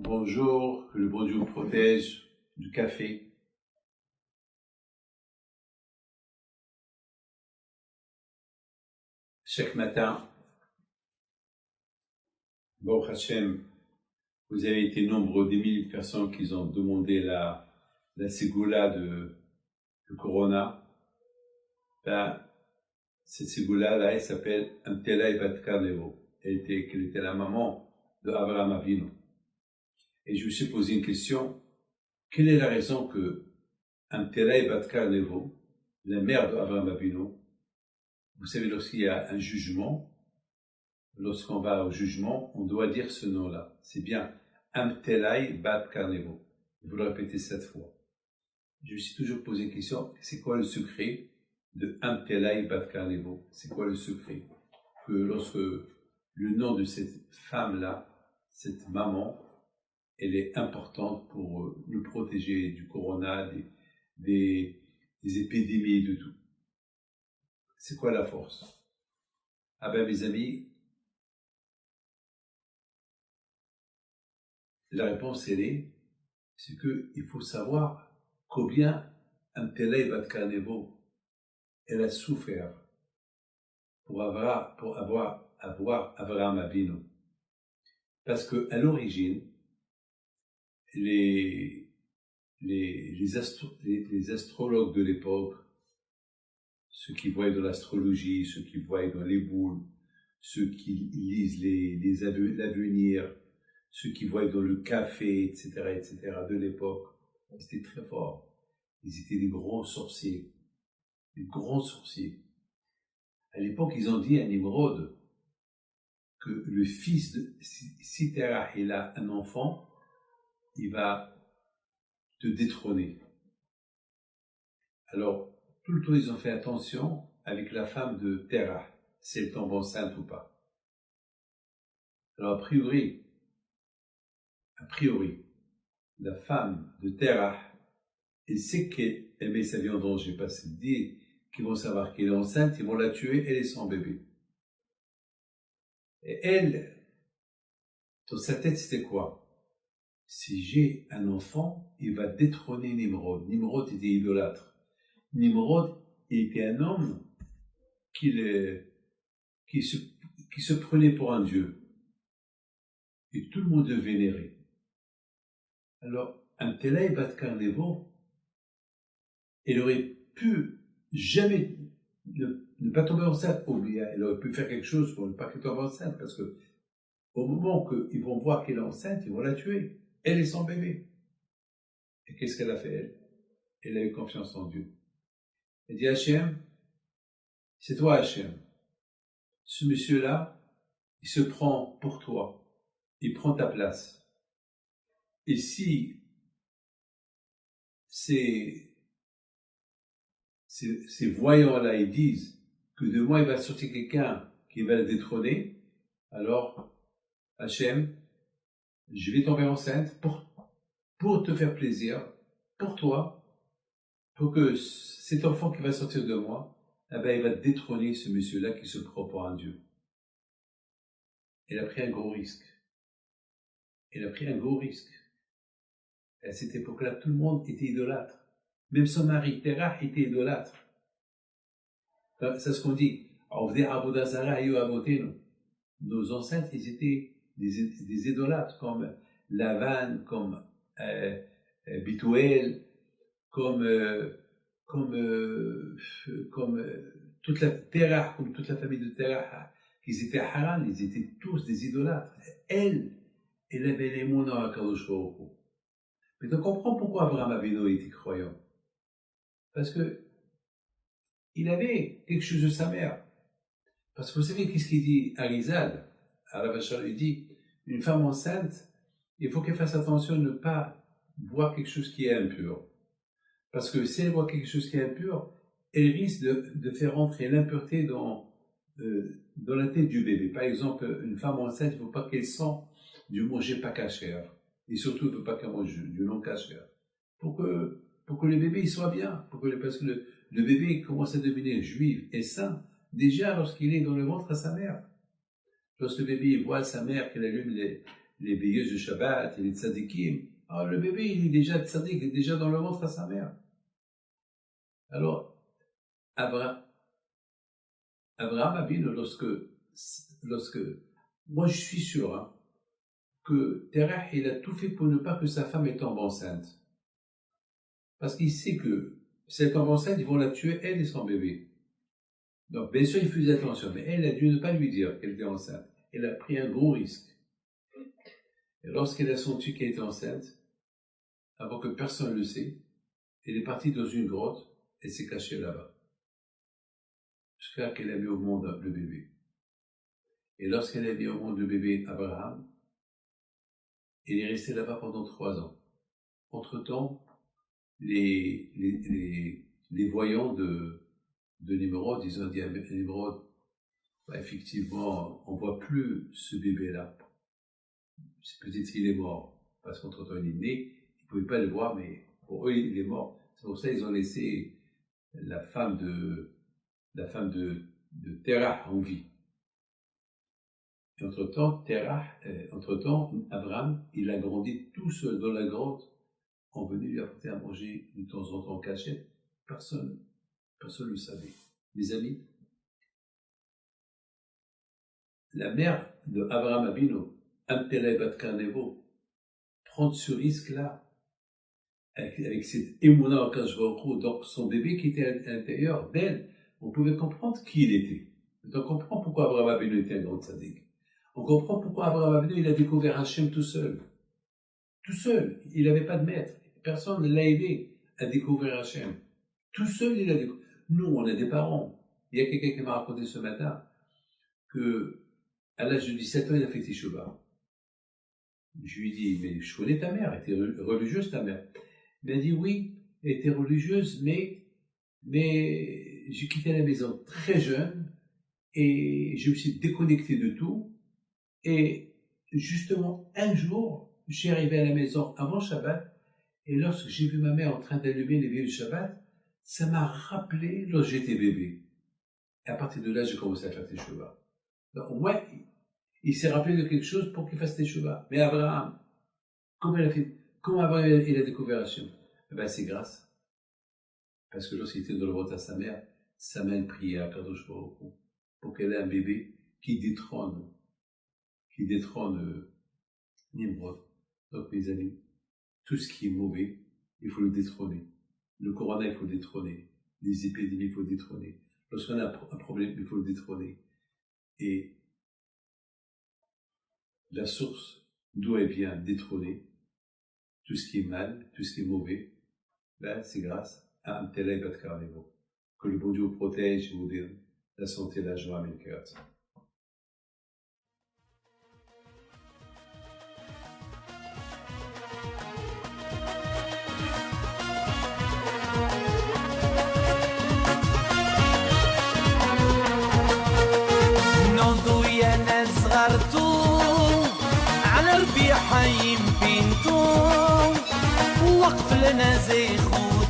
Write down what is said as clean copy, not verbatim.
Bonjour, que le bon Dieu vous protège du café. Chaque matin, Baruch Hashem, vous avez été nombreux, des milliers de personnes qui ont demandé la ségoula de Corona. Cette ségoula-là, elle s'appelle Amtela Bat Karnevo. Elle était la maman de Abraham Avinu. Et je me suis posé une question. Quelle est la raison que Amtela Bat Karnevo, la mère d'Abraham Avinu, vous savez, lorsqu'il y a un jugement, lorsqu'on va au jugement, on doit dire ce nom-là. C'est bien Amtelai Bat Karnevo. Vous le répétez 7 fois. Je me suis toujours posé la question, c'est quoi le secret de Amtelai Bat Karnevo? C'est quoi le secret? Que lorsque le nom de cette femme-là, cette maman, elle est importante pour nous protéger du corona, des épidémies, de tout. C'est quoi la force? Ah ben mes amis, la réponse c'est qu'il faut savoir combien Amtelai Bat Karnevo, elle a souffert pour avoir Abraham Avinu. Parce que à l'origine, les astrologues de l'époque, ceux qui voient dans l'astrologie, ceux qui voient dans les boules, ceux qui lisent l'avenir, ceux qui voient dans le café, etc., de l'époque, ils étaient très forts. Ils étaient des grands sorciers. Des grands sorciers. À l'époque, ils ont dit à Nimrod que le fils de, si Terah il a un enfant, il va te détrôner. Alors, tout le temps, ils ont fait attention avec la femme de Terah, si elle tombe enceinte ou pas. Alors, a priori, la femme de Terah, elle sait qu'elle met sa vie en danger, parce qu'elle dit qu'ils vont savoir qu'elle est enceinte, ils vont la tuer, elle et son bébé. Et elle, dans sa tête, c'était quoi? Si j'ai un enfant, il va détrôner Nimrod. Nimrod était idolâtre. Nimrod était un homme qui se prenait pour un dieu. Et tout le monde le vénérait. Alors, Amtelai Bat Karnevo, elle aurait pu jamais ne pas tomber enceinte. Elle aurait pu faire quelque chose pour ne pas qu'elle tombe enceinte, parce que au moment qu'ils vont voir qu'elle est enceinte, ils vont la tuer. Elle et son bébé. Et qu'est-ce qu'elle a fait, elle? Elle a eu confiance en Dieu. Elle dit, Hachem, c'est toi, Hachem. Ce monsieur-là, il se prend pour toi. Il prend ta place. Et si ces voyants-là, ils disent que de moi, il va sortir quelqu'un qui va le détrôner, alors, Hachem, je vais tomber enceinte pour te faire plaisir, pour toi, pour que cet enfant qui va sortir de moi, eh ben, il va détrôner ce monsieur-là qui se prend pour un Dieu. Elle a pris un gros risque. À cette époque-là, tout le monde était idolâtre. Même son mari, Terah, était idolâtre. C'est ce qu'on dit. Nos ancêtres, ils étaient des idolâtres, comme Lavan, comme Bituel, comme toute la Terah, comme toute la famille de Terah, qu'ils étaient Haran, ils étaient tous des idolâtres. Elle avait les mots dans la Kadosh Baruch Hu. Mais on comprend pourquoi Abraham Avinu était croyant. Parce que il avait quelque chose de sa mère. Parce que vous savez qu'est-ce qu'il dit à Rizal, à la Vachal, il dit, une femme enceinte, il faut qu'elle fasse attention de ne pas voir quelque chose qui est impur. Parce que si elle voit quelque chose qui est impur, elle risque de faire entrer l'impureté dans la tête du bébé. Par exemple, une femme enceinte, il ne faut pas qu'elle sente du manger pas cachère. Et surtout, il ne faut pas qu'elle mange du non cachère. Pour que le bébé il soit bien. Parce que le bébé commence à devenir juif et saint déjà lorsqu'il est dans le ventre à sa mère. Lorsque le bébé voit sa mère qu'elle allume les veilleuses de Shabbat et les tzadikim. Alors le bébé, il est déjà tzadik, il est déjà dans le ventre à sa mère. Alors, Abraham Avinu, lorsque, moi je suis sûr, hein, que Terah, il a tout fait pour ne pas que sa femme ait tombe enceinte. Parce qu'il sait que si elle tombe enceinte, ils vont la tuer, elle et son bébé. Donc, bien sûr, il faisait attention, mais elle a dû ne pas lui dire qu'elle était enceinte. Elle a pris un gros risque. Et lorsqu'elle a senti qu'elle était enceinte, avant que personne ne le sait, elle est partie dans une grotte et s'est cachée là-bas. Jusqu'à qu'elle a mis au monde le bébé. Et lorsqu'elle a mis au monde le bébé Abraham, elle est restée là-bas pendant 3 ans. Entre-temps, les voyants de Nimrod, ils ont dit à Nimrod, bah, effectivement, on ne voit plus ce bébé-là. C'est peut-être qu'il est mort, parce qu'entre-temps il est né, ils ne pouvaient pas le voir, mais pour eux il est mort. C'est pour ça qu'ils ont laissé la femme de Terah en vie. Et entre-temps, Abraham, il a grandi tout seul dans la grotte. On venait lui apporter à manger de temps en temps en cachette. Personne ne le savait. Mes amis, la mère de Abraham Avinu, Amtelay Bat Karnevo, prendre ce risque-là, avec cette émouna en Kadosh Baruch Hu, donc son bébé qui était à l'intérieur d'elle, on pouvait comprendre qui il était. Donc on comprend pourquoi Abraham Avinu était un grand tzaddik. On comprend pourquoi Abraham Avinu, il a découvert Hachem tout seul. Tout seul, il n'avait pas de maître. Personne ne l'a aidé à découvrir Hachem. Tout seul, il a découvert. Nous, on a des parents. Il y a quelqu'un qui m'a raconté ce matin que, à l'âge de 17 ans, il a fait Teshuvah. Je lui ai dit, mais je connais ta mère, elle était religieuse ta mère. Il m'a dit, oui, elle était religieuse, mais j'ai quitté la maison très jeune et je me suis déconnecté de tout. Et justement, un jour, je suis arrivé à la maison avant Shabbat et lorsque j'ai vu ma mère en train d'allumer les veillées du Shabbat, ça m'a rappelé lorsque j'étais bébé. Et à partir de là, j'ai commencé à faire Teshuvah. Donc, au moins, il s'est rappelé de quelque chose pour qu'il fasse Teshuvah. Mais Abraham, comment Abraham il a découvert Hachem? Eh ben, c'est grâce. Parce que lorsqu'il était dans le ventre à sa mère priait à Kadosh Baruch Hu pour qu'elle ait un bébé qui détrône Nimrod. Donc, mes amis, tout ce qui est mauvais, il faut le détrôner. Le corona, il faut le détrôner. Les épidémies, il faut le détrôner. Lorsqu'on a un problème, il faut le détrôner. Et la source d'où elle vient détrôner tout ce qui est mal, tout ce qui est mauvais, ben, c'est grâce à Amtelay Bat Karnevo. Que le bon Dieu vous protège et vous donne la santé, la joie, mais le cœur. على ربيع حيم بنتو وقف لنا زي خود